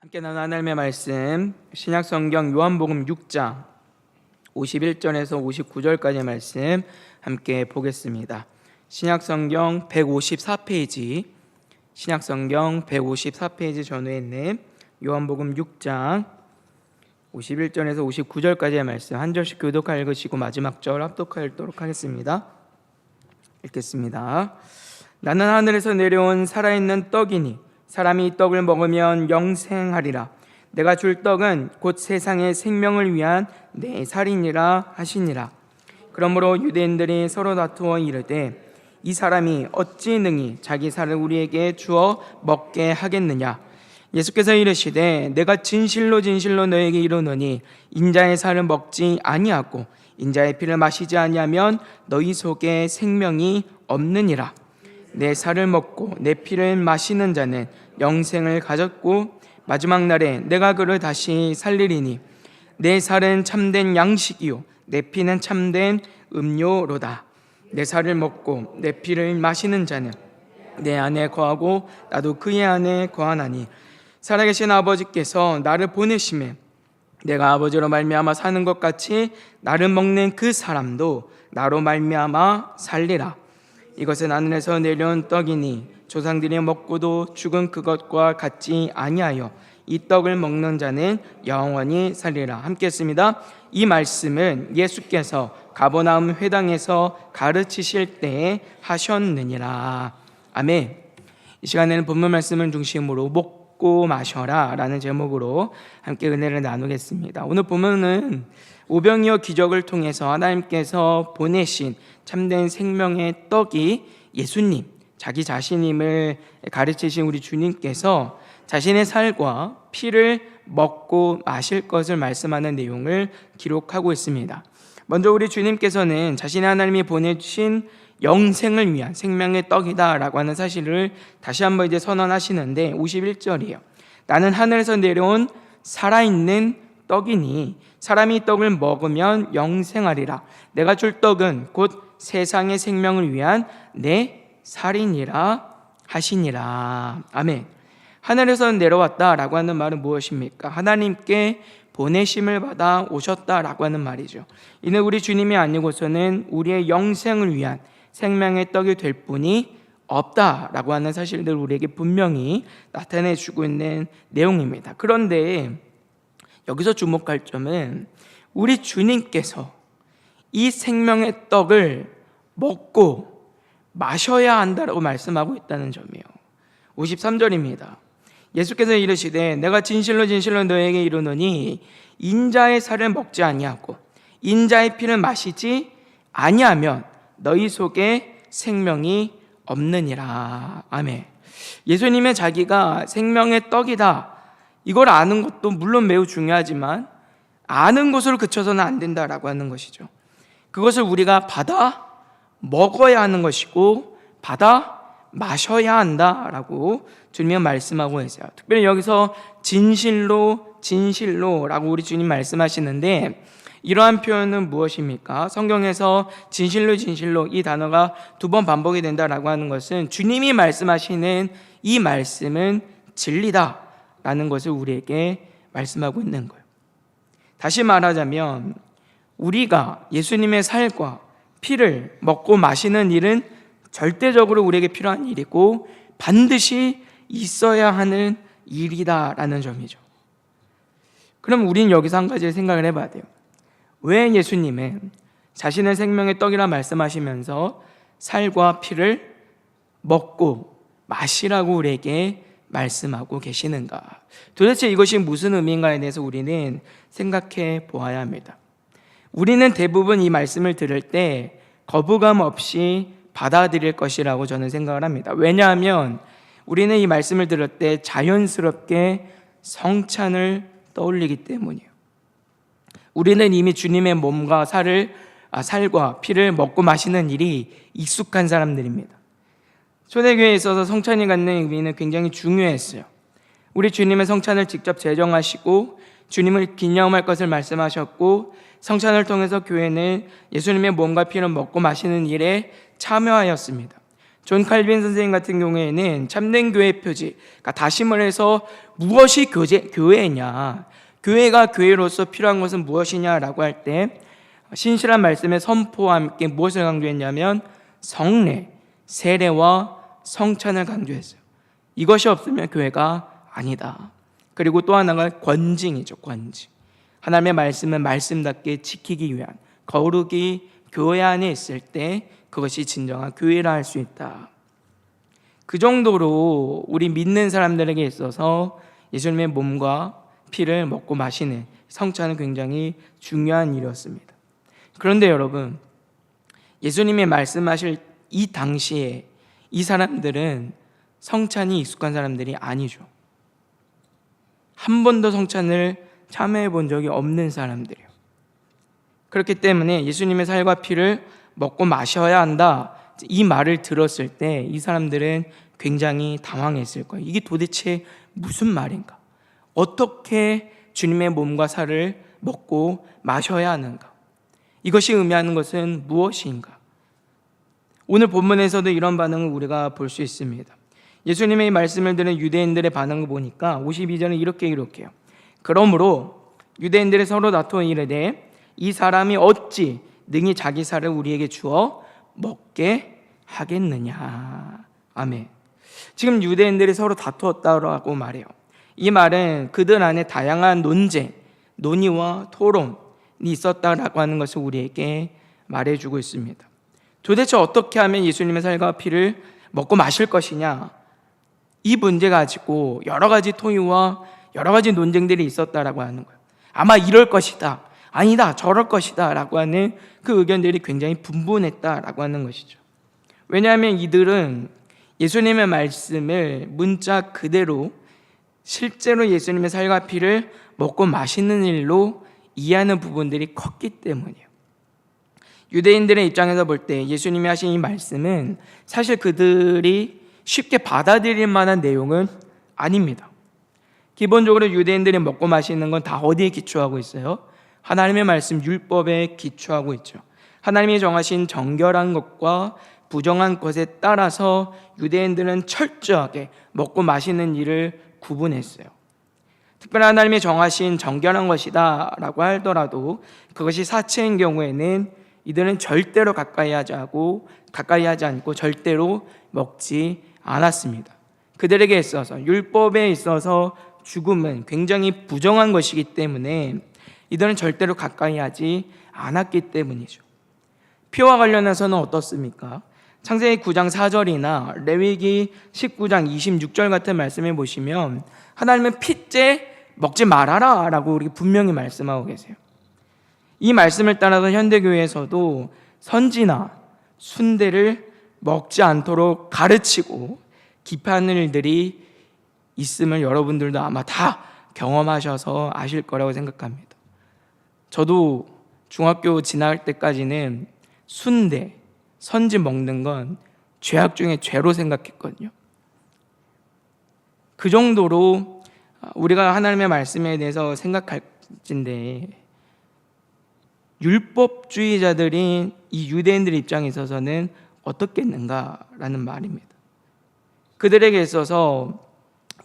함께 나눈 하나님의 말씀, 신약성경 요한복음 6장 51절에서 59절까지의 말씀 함께 보겠습니다. 신약성경 154페이지, 신약성경 154페이지 전후에 있는 요한복음 6장 51절에서 59절까지의 말씀 한 절씩 교독하여 읽으시고 마지막 절 합독하여 읽도록 하겠습니다. 읽겠습니다. 나는 하늘에서 내려온 살아있는 떡이니 사람이 이 떡을 먹으면 영생하리라. 내가 줄 떡은 곧 세상의 생명을 위한 내 살이니라 하시니라. 그러므로 유대인들이 서로 다투어 이르되 이 사람이 어찌 능히 자기 살을 우리에게 주어 먹게 하겠느냐. 예수께서 이르시되 내가 진실로 진실로 너에게 이르노니 인자의 살을 먹지 아니하고 인자의 피를 마시지 아니하면 너희 속에 생명이 없느니라. 내 살을 먹고 내 피를 마시는 자는 영생을 가졌고 마지막 날에 내가 그를 다시 살리리니 내 살은 참된 양식이요 내 피는 참된 음료로다. 내 살을 먹고 내 피를 마시는 자는 내 안에 거하고 나도 그의 안에 거하나니 살아계신 아버지께서 나를 보내심에 내가 아버지로 말미암아 사는 것 같이 나를 먹는 그 사람도 나로 말미암아 살리라. 이것은 하늘에서 내려온 떡이니 조상들이 먹고도 죽은 그것과 같지 아니하여 이 떡을 먹는 자는 영원히 살리라. 함께 했습니다. 이 말씀은 예수께서 가버나움 회당에서 가르치실 때에 하셨느니라. 아멘. 이 시간에는 본문 말씀을 중심으로 먹고 마셔라 라는 제목으로 함께 은혜를 나누겠습니다. 오늘 본문은 오병이어 기적을 통해서 하나님께서 보내신 참된 생명의 떡이 예수님, 자기 자신임을 가르치신 우리 주님께서 자신의 살과 피를 먹고 마실 것을 말씀하는 내용을 기록하고 있습니다. 먼저 우리 주님께서는 자신의 하나님이 보내신 영생을 위한 생명의 떡이다 라고 하는 사실을 다시 한번 선언하시는데 51절이에요. 나는 하늘에서 내려온 살아있는 떡이니 사람이 이 떡을 먹으면 영생하리라. 내가 줄 떡은 곧 세상의 생명을 위한 내 살이니라 하시니라. 아멘. 하늘에서 내려왔다라고 하는 말은 무엇입니까? 하나님께 보내심을 받아 오셨다라고 하는 말이죠. 이는 우리 주님이 아니고서는 우리의 영생을 위한 생명의 떡이 될 뿐이 없다라고 하는 사실들을 우리에게 분명히 나타내 주고 있는 내용입니다. 그런데 여기서 주목할 점은 우리 주님께서 이 생명의 떡을 먹고 마셔야 한다라고 말씀하고 있다는 점이에요. 53절입니다. 예수께서 이르시되 내가 진실로 진실로 너에게 이르노니 인자의 살을 먹지 아니하고 인자의 피를 마시지 아니하면 너희 속에 생명이 없느니라. 아멘. 예수님의 자기가 생명의 떡이다, 이걸 아는 것도 물론 매우 중요하지만 아는 것으로 그쳐서는 안 된다라고 하는 것이죠. 그것을 우리가 받아 먹어야 하는 것이고 받아 마셔야 한다라고 주님은 말씀하고 계세요. 특별히 여기서 진실로 진실로라고 우리 주님 말씀하시는데 이러한 표현은 무엇입니까? 성경에서 진실로 진실로 이 단어가 2번 반복이 된다라고 하는 것은 주님이 말씀하시는 이 말씀은 진리다 라는 것을 우리에게 말씀하고 있는 거예요. 다시 말하자면 우리가 예수님의 살과 피를 먹고 마시는 일은 절대적으로 우리에게 필요한 일이고 반드시 있어야 하는 일이다라는 점이죠. 그럼 우리는 여기서 한 가지 생각을 해봐야 돼요. 왜 예수님은 자신의 생명의 떡이라 말씀하시면서 살과 피를 먹고 마시라고 우리에게 말씀하고 계시는가? 도대체 이것이 무슨 의미인가에 대해서 우리는 생각해 보아야 합니다. 우리는 대부분 이 말씀을 들을 때 거부감 없이 받아들일 것이라고 저는 생각을 합니다. 왜냐하면 우리는 이 말씀을 들을 때 자연스럽게 성찬을 떠올리기 때문이에요. 우리는 이미 주님의 몸과 살과 피를 먹고 마시는 일이 익숙한 사람들입니다. 초대교회에 있어서 성찬이 갖는 의미는 굉장히 중요했어요. 우리 주님은 성찬을 직접 제정하시고 주님을 기념할 것을 말씀하셨고 성찬을 통해서 교회는 예수님의 몸과 피를 먹고 마시는 일에 참여하였습니다. 존 칼빈 선생님 같은 경우에는 참된 교회 표지, 그러니까 다시 말해서 무엇이 교회냐, 교회가 교회로서 필요한 것은 무엇이냐라고 할 때 신실한 말씀의 선포와 함께 무엇을 강조했냐면 성례, 세례와 성찬을 강조했어요. 이것이 없으면 교회가 아니다. 그리고 또 하나가 권징이죠. 권징. 하나님의 말씀은 말씀답게 지키기 위한 거룩이 교회 안에 있을 때 그것이 진정한 교회라 할 수 있다. 그 정도로 우리 믿는 사람들에게 있어서 예수님의 몸과 피를 먹고 마시는 성찬은 굉장히 중요한 일이었습니다. 그런데 여러분, 예수님이 말씀하실 이 당시에 이 사람들은 성찬이 익숙한 사람들이 아니죠. 한 번도 성찬을 참여해 본 적이 없는 사람들이에요. 그렇기 때문에 예수님의 살과 피를 먹고 마셔야 한다, 이 말을 들었을 때 이 사람들은 굉장히 당황했을 거예요. 이게 도대체 무슨 말인가? 어떻게 주님의 몸과 살을 먹고 마셔야 하는가? 이것이 의미하는 것은 무엇인가? 오늘 본문에서도 이런 반응을 우리가 볼 수 있습니다. 예수님의 말씀을 들은 유대인들의 반응을 보니까 52절은 이렇게 기록해요. 그러므로 유대인들이 서로 다투어 이르되 이 사람이 어찌 능히 자기 살을 우리에게 주어 먹게 하겠느냐. 아멘. 지금 유대인들이 서로 다투었다고 말해요. 이 말은 그들 안에 다양한 논쟁, 논의와 토론이 있었다라고 하는 것을 우리에게 말해주고 있습니다. 도대체 어떻게 하면 예수님의 살과 피를 먹고 마실 것이냐, 이 문제 가지고 여러 가지 토의와 여러 가지 논쟁들이 있었다라고 하는 거예요. 아마 이럴 것이다, 아니다, 저럴 것이다 라고 하는 그 의견들이 굉장히 분분했다라고 하는 것이죠. 왜냐하면 이들은 예수님의 말씀을 문자 그대로 실제로 예수님의 살과 피를 먹고 마시는 일로 이해하는 부분들이 컸기 때문이에요. 유대인들의 입장에서 볼 때 예수님이 하신 이 말씀은 사실 그들이 쉽게 받아들일 만한 내용은 아닙니다. 기본적으로 유대인들이 먹고 마시는 건 다 어디에 기초하고 있어요? 하나님의 말씀 율법에 기초하고 있죠. 하나님이 정하신 정결한 것과 부정한 것에 따라서 유대인들은 철저하게 먹고 마시는 일을 구분했어요. 특별히 하나님이 정하신 정결한 것이다 라고 하더라도 그것이 사체인 경우에는 이들은 절대로 가까이 하지 않고 절대로 먹지 않았습니다. 그들에게 있어서 율법에 있어서 죽음은 굉장히 부정한 것이기 때문에 이들은 절대로 가까이 하지 않았기 때문이죠. 피와 관련해서는 어떻습니까? 창세기 9장 4절이나 레위기 19장 26절 같은 말씀에 보시면 하나님은 피째 먹지 말아라 라고 우리 분명히 말씀하고 계세요. 이 말씀을 따라서 현대교회에서도 선지나 순대를 먹지 않도록 가르치고 기피하는 일들이 있음을 여러분들도 아마 다 경험하셔서 아실 거라고 생각합니다. 저도 중학교 지나갈 때까지는 순대, 선지 먹는 건 죄악 중에 죄로 생각했거든요. 그 정도로 우리가 하나님의 말씀에 대해서 생각할진데 율법주의자들인 이 유대인들 입장에 있어서는 어떻겠는가라는 말입니다. 그들에게 있어서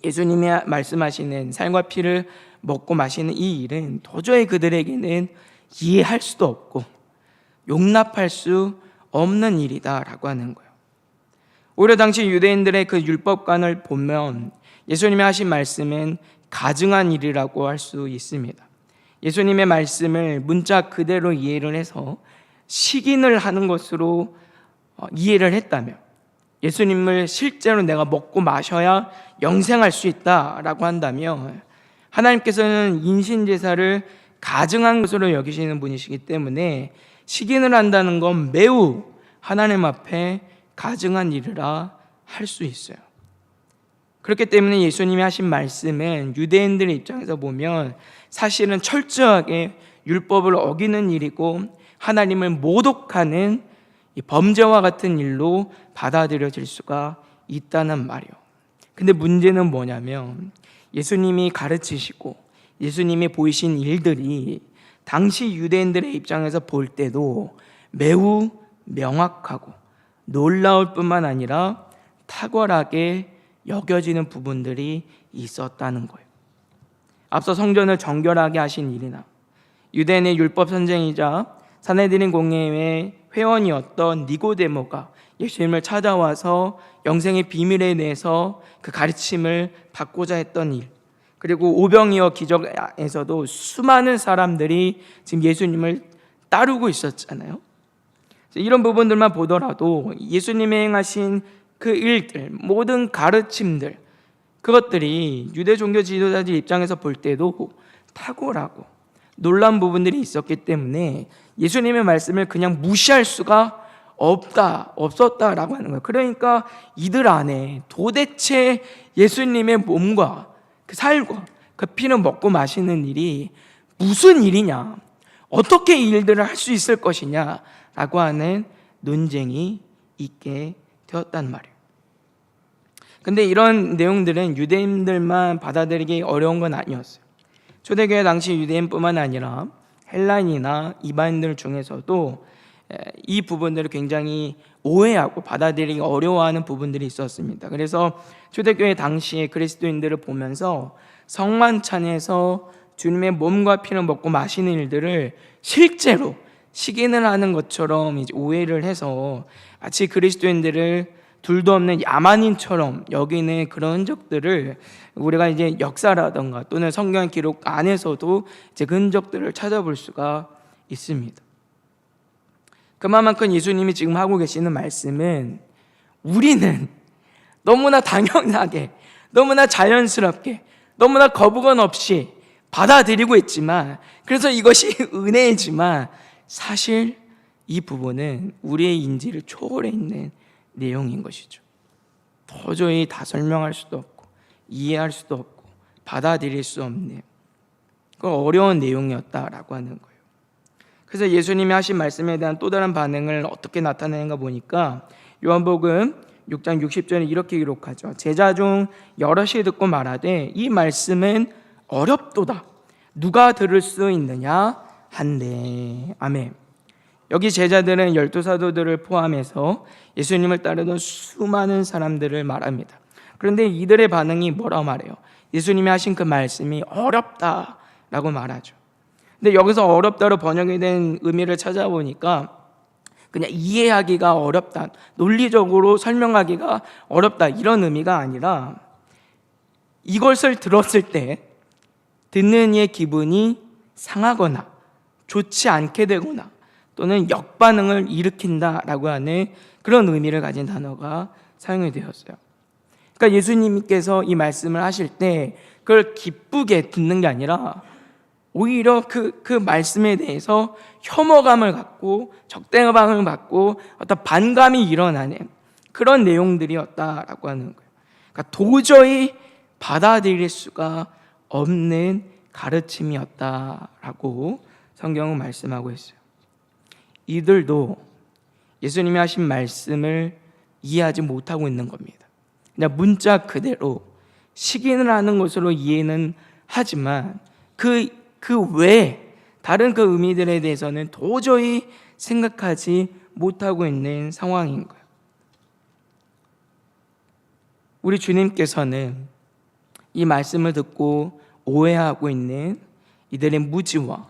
예수님이 말씀하시는 살과 피를 먹고 마시는 이 일은 도저히 그들에게는 이해할 수도 없고 용납할 수 없는 일이다라고 하는 거예요. 오히려 당시 유대인들의 그 율법관을 보면 예수님이 하신 말씀은 가증한 일이라고 할 수 있습니다. 예수님의 말씀을 문자 그대로 이해를 해서 식인을 하는 것으로 이해를 했다면, 예수님을 실제로 내가 먹고 마셔야 영생할 수 있다라고 한다면 하나님께서는 인신제사를 가증한 것으로 여기시는 분이시기 때문에 식인을 한다는 건 매우 하나님 앞에 가증한 일이라 할 수 있어요. 그렇기 때문에 예수님이 하신 말씀은 유대인들의 입장에서 보면 사실은 철저하게 율법을 어기는 일이고 하나님을 모독하는 범죄와 같은 일로 받아들여질 수가 있다는 말이에요. 근데 문제는 뭐냐면 예수님이 가르치시고 예수님이 보이신 일들이 당시 유대인들의 입장에서 볼 때도 매우 명확하고 놀라울 뿐만 아니라 탁월하게 여겨지는 부분들이 있었다는 거예요. 앞서 성전을 정결하게 하신 일이나 유대인의 율법 선생이자 산헤드린 공회의 회원이었던 니고데모가 예수님을 찾아와서 영생의 비밀에 대해서 그 가르침을 받고자 했던 일, 그리고 오병이어 기적에서도 수많은 사람들이 지금 예수님을 따르고 있었잖아요. 이런 부분들만 보더라도 예수님이 행하신 그 일들, 모든 가르침들, 그것들이 유대 종교 지도자들 입장에서 볼 때도 탁월하고 놀라운 부분들이 있었기 때문에 예수님의 말씀을 그냥 무시할 수가 없었다라고 하는 거예요. 그러니까 이들 안에 도대체 예수님의 몸과 그 살과 그 피는 먹고 마시는 일이 무슨 일이냐, 어떻게 이 일들을 할 수 있을 것이냐라고 하는 논쟁이 있게 되었단 말이에요. 근데 이런 내용들은 유대인들만 받아들이기 어려운 건 아니었어요. 초대교회 당시 유대인뿐만 아니라 헬라인이나 이방인들 중에서도 이 부분들을 굉장히 오해하고 받아들이기 어려워하는 부분들이 있었습니다. 그래서 초대교회 당시에 그리스도인들을 보면서 성만찬에서 주님의 몸과 피를 먹고 마시는 일들을 실제로 시기는 하는 것처럼 이제 오해를 해서 마치 그리스도인들을 둘도 없는 야만인처럼 여기는 그런 흔적들을 우리가 이제 역사라던가 또는 성경 기록 안에서도 이제 그 흔적들을 찾아볼 수가 있습니다. 그만큼 예수님이 지금 하고 계시는 말씀은 우리는 너무나 당연하게, 너무나 자연스럽게, 너무나 거부감 없이 받아들이고 있지만, 그래서 이것이 은혜이지만 사실 이 부분은 우리의 인지를 초월해 있는 내용인 것이죠. 도저히 다 설명할 수도 없고 이해할 수도 없고 받아들일 수 없는 그 어려운 내용이었다라고 하는 거예요. 그래서 예수님이 하신 말씀에 대한 또 다른 반응을 어떻게 나타내는가 보니까 요한복음 6장 60절에 이렇게 기록하죠. 제자 중 여럿이 듣고 말하되 이 말씀은 어렵도다. 누가 들을 수 있느냐 한데. 아멘. 여기 제자들은 12사도들을 포함해서 예수님을 따르던 수많은 사람들을 말합니다. 그런데 이들의 반응이 뭐라고 말해요? 예수님이 하신 그 말씀이 어렵다라고 말하죠. 근데 여기서 어렵다로 번역이 된 의미를 찾아보니까 그냥 이해하기가 어렵다, 논리적으로 설명하기가 어렵다, 이런 의미가 아니라 이것을 들었을 때 듣는 이의 기분이 상하거나 좋지 않게 되거나 또는 역반응을 일으킨다라고 하는 그런 의미를 가진 단어가 사용이 되었어요. 그러니까 예수님께서 이 말씀을 하실 때 그걸 기쁘게 듣는 게 아니라 오히려 그 말씀에 대해서 혐오감을 갖고 적대감을 갖고 어떤 반감이 일어나는 그런 내용들이었다라고 하는 거예요. 그러니까 도저히 받아들일 수가 없는 가르침이었다라고 성경은 말씀하고 있어요. 이들도 예수님이 하신 말씀을 이해하지 못하고 있는 겁니다. 그냥 문자 그대로 시기는 하는 것으로 이해는 하지만 그 외에 다른 그 의미들에 대해서는 도저히 생각하지 못하고 있는 상황인 거예요. 우리 주님께서는 이 말씀을 듣고 오해하고 있는 이들의 무지와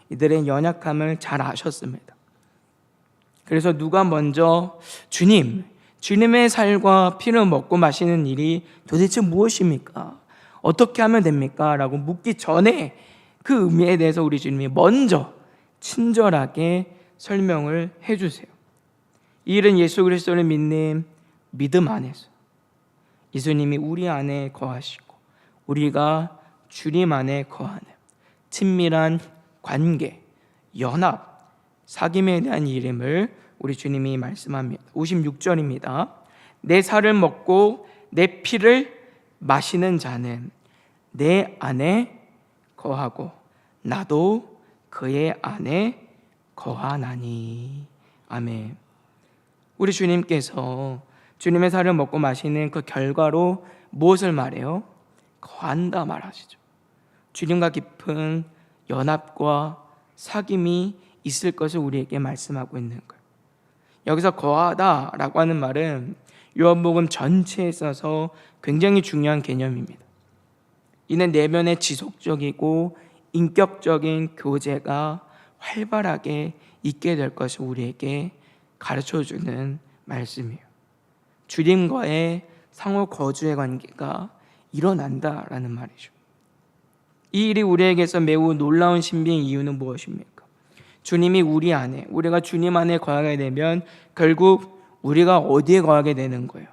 이들의 연약함을 잘 아셨습니다. 그래서 누가 먼저 주님의 살과 피를 먹고 마시는 일이 도대체 무엇입니까? 어떻게 하면 됩니까? 라고 묻기 전에 그 의미에 대해서 우리 주님이 먼저 친절하게 설명을 해주세요. 이 일은 예수 그리스도를 믿는 믿음 안에서 예수님이 우리 안에 거하시고 우리가 주님 안에 거하는 친밀한 관계, 연합, 사귐에 대한 이름을 우리 주님이 말씀합니다. 56절입니다. 내 살을 먹고 내 피를 마시는 자는 내 안에 거하고 나도 그의 안에 거하나니. 아멘. 우리 주님께서 주님의 살을 먹고 마시는 그 결과로 무엇을 말해요? 거한다 말하시죠. 주님과 깊은 연합과 사귐이 있을 것을 우리에게 말씀하고 있는 거예요. 여기서 거하다라고 하는 말은 요한복음 전체에 있어서 굉장히 중요한 개념입니다. 이는 내면의 지속적이고 인격적인 교제가 활발하게 있게 될 것을 우리에게 가르쳐주는 말씀이에요. 주님과의 상호 거주의 관계가 일어난다라는 말이죠. 이 일이 우리에게서 매우 놀라운 신비인 이유는 무엇입니까? 주님이 우리 안에, 우리가 주님 안에 거하게 되면 결국 우리가 어디에 거하게 되는 거예요?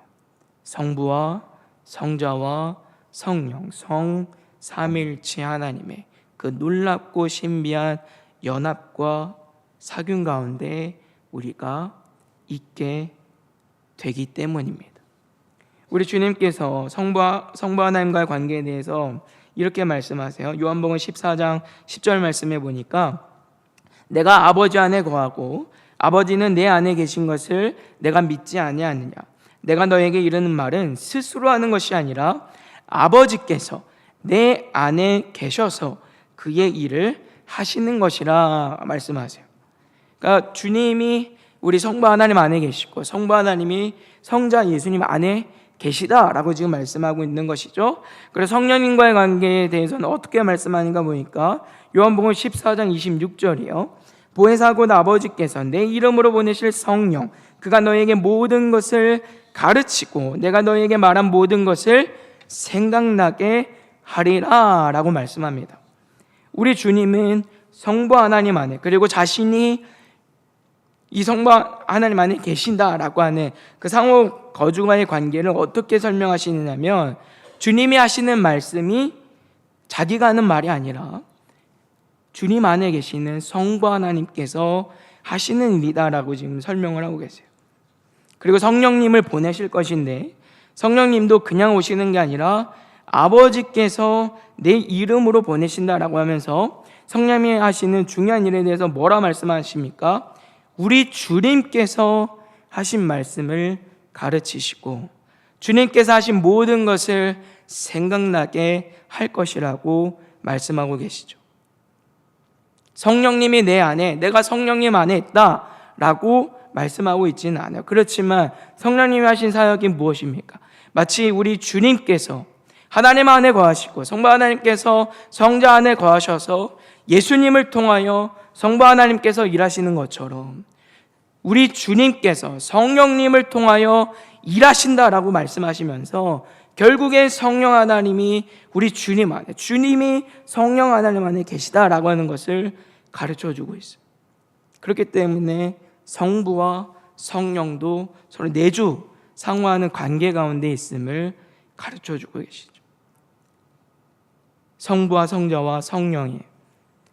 성부와 성자와 성령, 삼일체 하나님의 그 놀랍고 신비한 연합과 사귐 가운데 우리가 있게 되기 때문입니다. 우리 주님께서 성부 하나님과의 관계에 대해서 이렇게 말씀하세요. 요한복음 14장 10절 말씀에 보니까 내가 아버지 안에 거하고 아버지는 내 안에 계신 것을 내가 믿지 아니하느냐. 내가 너에게 이르는 말은 스스로 하는 것이 아니라 아버지께서 내 안에 계셔서 그의 일을 하시는 것이라 말씀하세요. 그러니까 주님이 우리 성부 하나님 안에 계시고 성부 하나님이 성자 예수님 안에 계시다라고 지금 말씀하고 있는 것이죠. 그래서 성령님과의 관계에 대해서는 어떻게 말씀하는가 보니까 요한복음 14장 26절이요. 보혜사 곧 아버지께서 내 이름으로 보내실 성령 그가 너에게 모든 것을 가르치고 내가 너에게 말한 모든 것을 생각나게 하리라 라고 말씀합니다. 우리 주님은 성부 하나님 안에 그리고 자신이 이 성부 하나님 안에 계신다라고 하는 그 상호 거주와의 관계를 어떻게 설명하시느냐면 주님이 하시는 말씀이 자기가 하는 말이 아니라 주님 안에 계시는 성부 하나님께서 하시는 일이다라고 지금 설명을 하고 계세요. 그리고 성령님을 보내실 것인데 성령님도 그냥 오시는 게 아니라 아버지께서 내 이름으로 보내신다라고 하면서 성령님이 하시는 중요한 일에 대해서 뭐라 말씀하십니까? 우리 주님께서 하신 말씀을 가르치시고 주님께서 하신 모든 것을 생각나게 할 것이라고 말씀하고 계시죠. 성령님이 내 안에, 내가 성령님 안에 있다라고 말씀하고 있지는 않아요. 그렇지만 성령님이 하신 사역이 무엇입니까? 마치 우리 주님께서 하나님 안에 거하시고 성부 하나님께서 성자 안에 거하셔서 예수님을 통하여 성부 하나님께서 일하시는 것처럼 우리 주님께서 성령님을 통하여 일하신다라고 말씀하시면서 결국에 성령 하나님이 우리 주님 안에, 주님이 성령 하나님 안에 계시다라고 하는 것을 가르쳐주고 있어요. 그렇기 때문에 성부와 성령도 서로 내주 상호하는 관계 가운데 있음을 가르쳐주고 계시죠. 성부와 성자와 성령의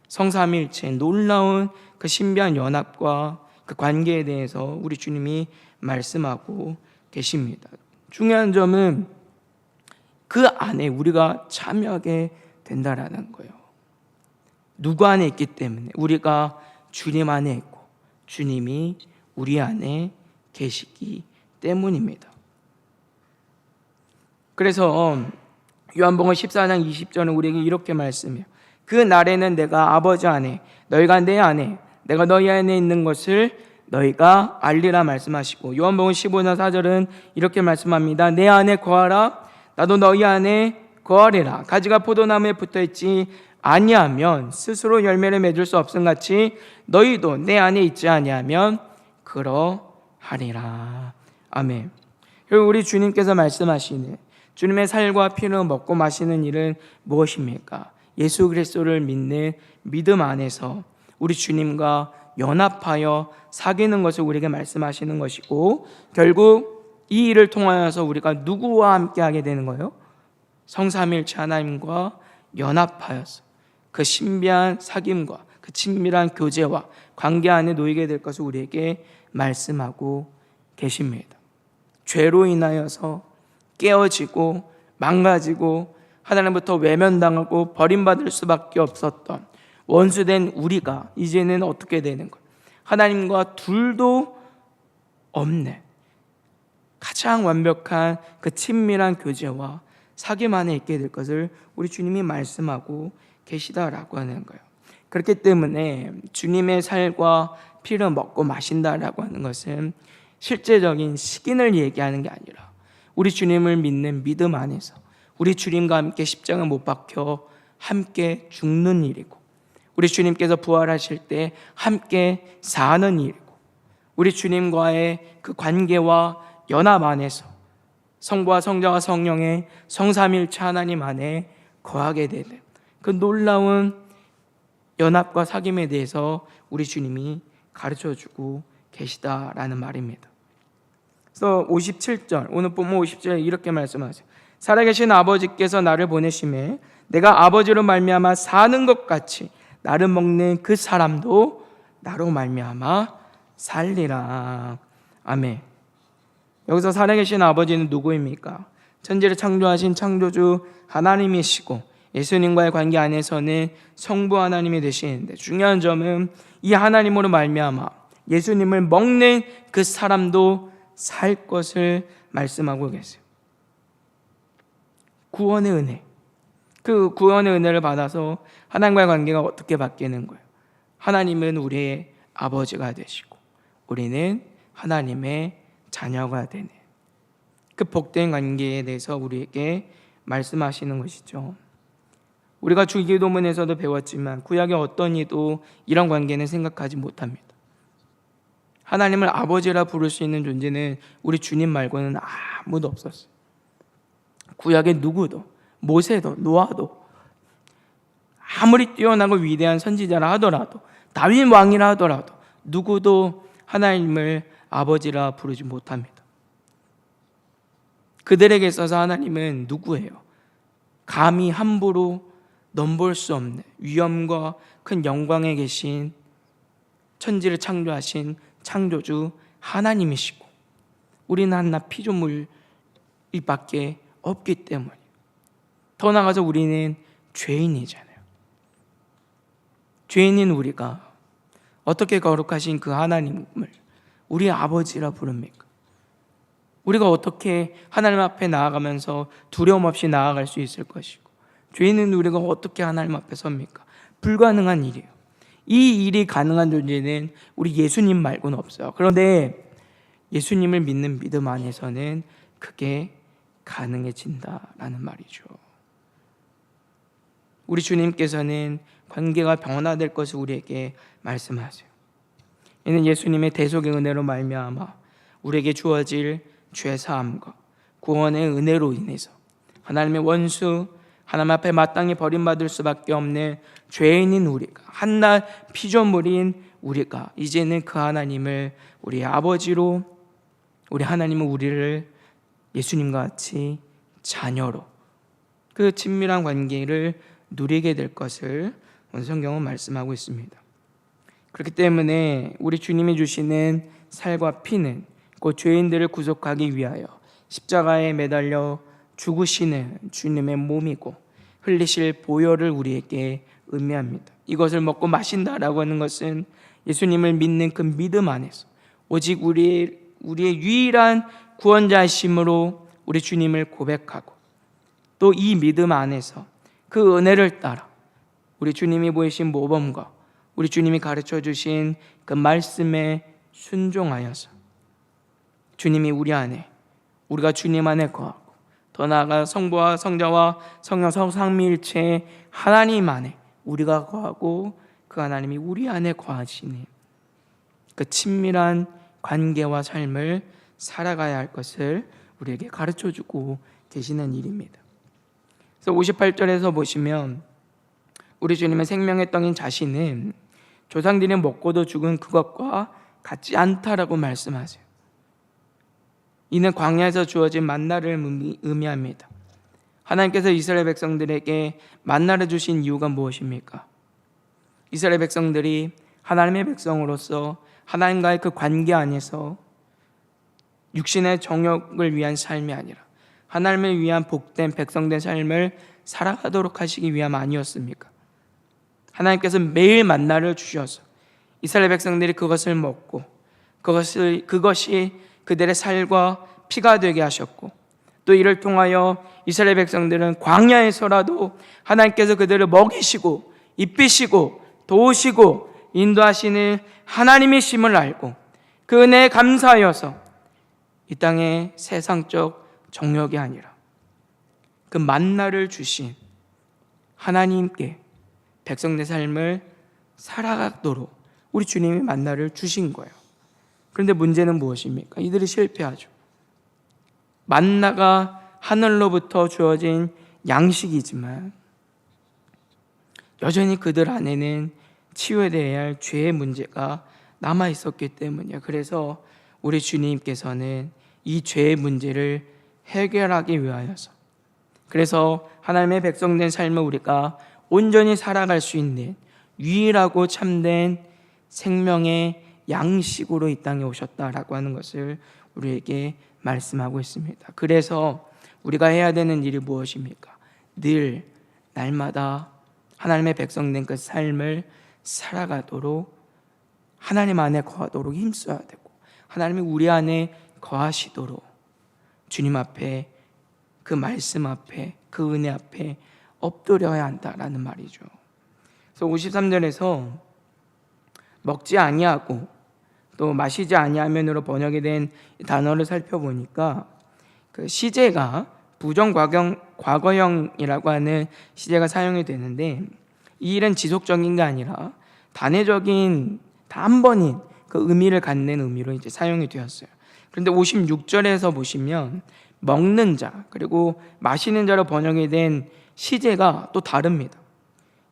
성삼일체의 놀라운 그 신비한 연합과 그 관계에 대해서 우리 주님이 말씀하고 계십니다. 중요한 점은 그 안에 우리가 참여하게 된다라는 거예요. 누구 안에 있기 때문에 우리가 주님 안에 있고 주님이 우리 안에 계시기 때문입니다. 그래서 요한복음 14장 20절은 우리에게 이렇게 말씀해요. 그 날에는 내가 아버지 안에 너희가 내 안에 내가 너희 안에 있는 것을 너희가 알리라 말씀하시고 요한복음 15장 4절은 이렇게 말씀합니다. 내 안에 거하라 나도 너희 안에 거하리라. 가지가 포도나무에 붙어있지 아니하면 스스로 열매를 맺을 수 없음같이 너희도 내 안에 있지 아니하면 그러하리라. 아멘. 그리고 우리 주님께서 말씀하시는 주님의 살과 피를 먹고 마시는 일은 무엇입니까? 예수 그리스도를 믿는 믿음 안에서 우리 주님과 연합하여 사귀는 것을 우리에게 말씀하시는 것이고 결국 이 일을 통하여서 우리가 누구와 함께 하게 되는 거예요? 성삼일체 하나님과 연합하여서 그 신비한 사귐과 그 친밀한 교제와 관계 안에 놓이게 될 것을 우리에게 말씀하고 계십니다. 죄로 인하여서 깨어지고 망가지고 하나님부터 외면당하고 버림받을 수밖에 없었던 원수된 우리가 이제는 어떻게 되는 거예요? 하나님과 둘도 없는 가장 완벽한 그 친밀한 교제와 사귐 안에 있게 될 것을 우리 주님이 말씀하고 계시다라고 하는 거예요. 그렇기 때문에 주님의 살과 피를 먹고 마신다라고 하는 것은 실제적인 식인을 얘기하는 게 아니라 우리 주님을 믿는 믿음 안에서 우리 주님과 함께 십자가 못 박혀 함께 죽는 일이고, 우리 주님께서 부활하실 때 함께 사는 일이고, 우리 주님과의 그 관계와 연합 안에서 성부와 성자와 성령의 성삼일체 하나님 안에 거하게 되는 그 놀라운 연합과 사귐에 대해서 우리 주님이 가르쳐주고 계시다라는 말입니다. 그래서 57절, 오늘 본문 50절에 이렇게 말씀하세요. 살아계신 아버지께서 나를 보내심에 내가 아버지로 말미암아 사는 것 같이 나를 먹는 그 사람도 나로 말미암아 살리라. 아멘. 여기서 살아계신 아버지는 누구입니까? 천지를 창조하신 창조주 하나님이시고 예수님과의 관계 안에서는 성부 하나님이 되시는데, 중요한 점은 이 하나님으로 말미암아 예수님을 먹는 그 사람도 살 것을 말씀하고 계세요. 구원의 은혜, 그 구원의 은혜를 받아서 하나님과의 관계가 어떻게 바뀌는 거예요? 하나님은 우리의 아버지가 되시고 우리는 하나님의 자녀가 되는 그 복된 관계에 대해서 우리에게 말씀하시는 것이죠. 우리가 주기도문에서도 배웠지만 구약의 어떤 이도 이런 관계는 생각하지 못합니다. 하나님을 아버지라 부를 수 있는 존재는 우리 주님 말고는 아무도 없었어요. 구약의 누구도, 모세도, 노아도, 아무리 뛰어나고 위대한 선지자라 하더라도, 다윗 왕이라 하더라도 누구도 하나님을 아버지라 부르지 못합니다. 그들에게 있어서 하나님은 누구예요? 감히 함부로 넘볼 수 없는 위엄과 큰 영광에 계신 천지를 창조하신 창조주 하나님이시고, 우리는 한낱 피조물밖에 없기 때문에, 더 나아가서 우리는 죄인이잖아요. 죄인인 우리가 어떻게 거룩하신 그 하나님을 우리 아버지라 부릅니까? 우리가 어떻게 하나님 앞에 나아가면서 두려움 없이 나아갈 수 있을 것이고, 죄인은 우리가 어떻게 하나님 앞에 섭니까? 불가능한 일이에요. 이 일이 가능한 존재는 우리 예수님 말고는 없어요. 그런데 예수님을 믿는 믿음 안에서는 그게 가능해진다라는 말이죠. 우리 주님께서는 관계가 변화될 것을 우리에게 말씀하세요. 이는 예수님의 대속의 은혜로 말미암아 우리에게 주어질 죄사함과 구원의 은혜로 인해서 하나님의 원수, 하나님 앞에 마땅히 버림받을 수밖에 없는 죄인인 우리가, 한낱 피조물인 우리가 이제는 그 하나님을 우리의 아버지로, 우리 하나님은 우리를 예수님과 같이 자녀로 그 친밀한 관계를 누리게 될 것을 성경은 말씀하고 있습니다. 그렇기 때문에 우리 주님이 주시는 살과 피는 곧 죄인들을 구속하기 위하여 십자가에 매달려 죽으시는 주님의 몸이고 흘리실 보혈을 우리에게 의미합니다. 이것을 먹고 마신다라고 하는 것은 예수님을 믿는 그 믿음 안에서 오직 우리의 유일한 구원자이심으로 우리 주님을 고백하고, 또 이 믿음 안에서 그 은혜를 따라 우리 주님이 보이신 모범과 우리 주님이 가르쳐 주신 그 말씀에 순종하여서 주님이 우리 안에, 우리가 주님 안에 거하고, 더 나아가 성부와 성자와 성령 성삼위일체 하나님 안에 우리가 거하고 그 하나님이 우리 안에 거하시는 그 친밀한 관계와 삶을 살아가야 할 것을 우리에게 가르쳐주고 계시는 일입니다. 그래서 58절에서 보시면 우리 주님의 생명의 떡인 자신은 조상들이 먹고도 죽은 그것과 같지 않다라고 말씀하세요. 이는 광야에서 주어진 만나를 의미합니다. 하나님께서 이스라엘 백성들에게 만나를 주신 이유가 무엇입니까? 이스라엘 백성들이 하나님의 백성으로서 하나님과의 그 관계 안에서 육신의 정욕을 위한 삶이 아니라 하나님을 위한 복된 백성된 삶을 살아가도록 하시기 위함 아니었습니까? 하나님께서 매일 만나를 주셔서 이스라엘 백성들이 그것을 먹고 그것이 그들의 살과 피가 되게 하셨고, 또 이를 통하여 이스라엘 백성들은 광야에서라도 하나님께서 그들을 먹이시고 입히시고 도우시고 인도하시는 하나님의 심을 알고 그 은혜에 감사하여서 이 땅의 세상적 정력이 아니라 그 만나를 주신 하나님께 백성의 삶을 살아가도록 우리 주님이 만나를 주신 거예요. 그런데 문제는 무엇입니까? 이들이 실패하죠. 만나가 하늘로부터 주어진 양식이지만 여전히 그들 안에는 치유해야 할 죄의 문제가 남아 있었기 때문이에요. 그래서 우리 주님께서는 이 죄의 문제를 해결하기 위하여서, 그래서 하나님의 백성된 삶을 우리가 온전히 살아갈 수 있는 유일하고 참된 생명의 양식으로 이 땅에 오셨다라고 하는 것을 우리에게 말씀하고 있습니다. 그래서 우리가 해야 되는 일이 무엇입니까? 늘 날마다 하나님의 백성된 그 삶을 살아가도록, 하나님 안에 거하도록 힘써야 되고, 하나님이 우리 안에 거하시도록 주님 앞에, 그 말씀 앞에, 그 은혜 앞에 엎드려야 한다라는 말이죠. 그래서 53절에서 먹지 아니하고 또 마시지 아니하면으로 번역이 된 단어를 살펴보니까 그 시제가 부정 과거형이라고 하는 시제가 사용이 되는데, 이 일은 지속적인 게 아니라 단회적인 단번인 그 의미를 갖는 의미로 이제 사용이 되었어요. 그런데 56절에서 보시면 먹는 자 그리고 마시는 자로 번역이 된 시제가 또 다릅니다.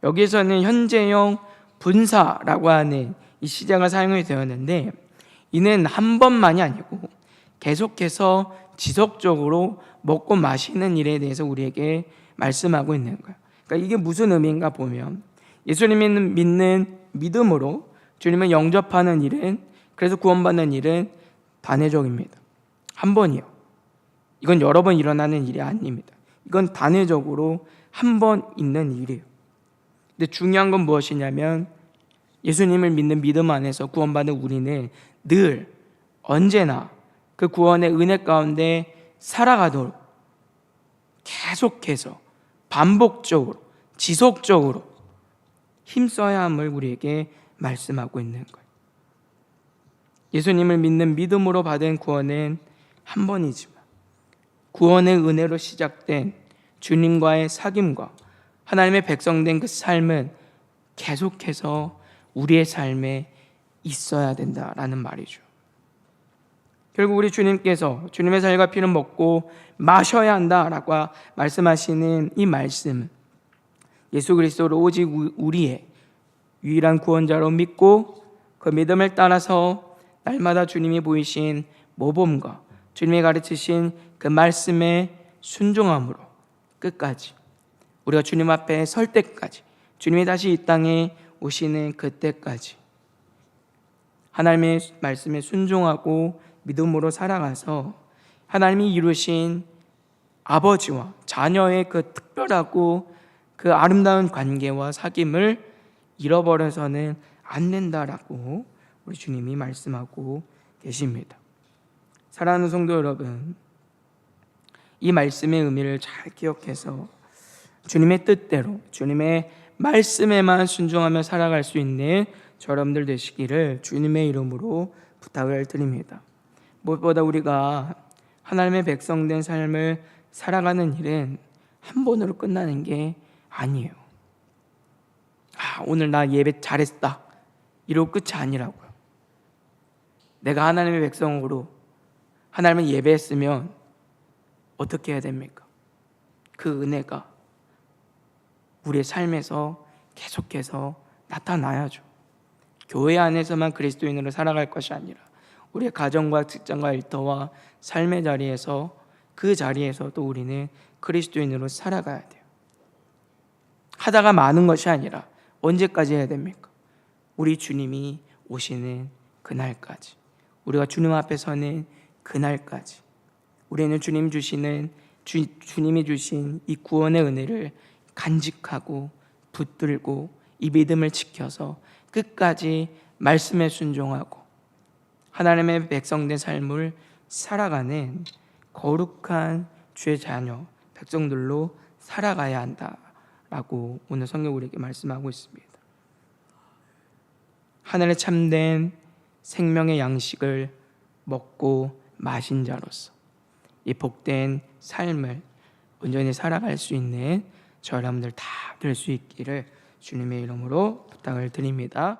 여기에서는 현재형 분사라고 하는 이 시제가 사용이 되었는데, 이는 한 번만이 아니고 계속해서 지속적으로 먹고 마시는 일에 대해서 우리에게 말씀하고 있는 거예요. 그러니까 이게 무슨 의미인가 보면, 예수님을 믿는 믿음으로 주님을 영접하는 일은, 그래서 구원받는 일은 단회적입니다. 한 번이요. 이건 여러 번 일어나는 일이 아닙니다. 이건 단회적으로 한 번 있는 일이에요. 근데 중요한 건 무엇이냐면, 예수님을 믿는 믿음 안에서 구원받은 우리는 늘 언제나 그 구원의 은혜 가운데 살아가도록 계속해서 반복적으로 지속적으로 힘써야 함을 우리에게 말씀하고 있는 거예요. 예수님을 믿는 믿음으로 받은 구원은 한 번이지만 구원의 은혜로 시작된 주님과의 사귐과 하나님의 백성된 그 삶은 계속해서 우리의 삶에 있어야 된다라는 말이죠. 결국 우리 주님께서 주님의 살과 피를 먹고 마셔야 한다라고 말씀하시는 이 말씀은 예수 그리스도를 오직 우리의 유일한 구원자로 믿고 그 믿음을 따라서 날마다 주님이 보이신 모범과 주님이 가르치신 그 말씀에 순종함으로 끝까지, 우리가 주님 앞에 설 때까지, 주님이 다시 이 땅에 오시는 그때까지 하나님의 말씀에 순종하고 믿음으로 살아가서 하나님이 이루신 아버지와 자녀의 그 특별하고 그 아름다운 관계와 사귐을 잃어버려서는 안 된다라고 우리 주님이 말씀하고 계십니다. 사랑하는 성도 여러분, 이 말씀의 의미를 잘 기억해서 주님의 뜻대로 주님의 말씀에만 순종하며 살아갈 수 있는 여러분들 되시기를 주님의 이름으로 부탁을 드립니다. 무엇보다 우리가 하나님의 백성된 삶을 살아가는 일은 한 번으로 끝나는 게 아니에요. 오늘 나 예배 잘했다 이러고 끝이 아니라고요. 내가 하나님의 백성으로 하나님을 예배했으면 어떻게 해야 됩니까? 그 은혜가 우리의 삶에서 계속해서 나타나야죠. 교회 안에서만 그리스도인으로 살아갈 것이 아니라 우리의 가정과 직장과 일터와 삶의 자리에서, 그 자리에서도 우리는 그리스도인으로 살아가야 돼요. 하다가 마는 것이 아니라 언제까지 해야 됩니까? 우리 주님이 오시는 그날까지, 우리가 주님 앞에 서는 그날까지 우리는 주님이 주신 이 구원의 은혜를 간직하고 붙들고 이 믿음을 지켜서 끝까지 말씀에 순종하고 하나님의 백성된 삶을 살아가는 거룩한 주의 자녀 백성들로 살아가야 한다라고 오늘 성경 우리에게 말씀하고 있습니다. 하늘에 참된 생명의 양식을 먹고 마신 자로서 이 복된 삶을 온전히 살아갈 수 있는 저 여러분들 다 될 수 있기를 주님의 이름으로 부탁을 드립니다.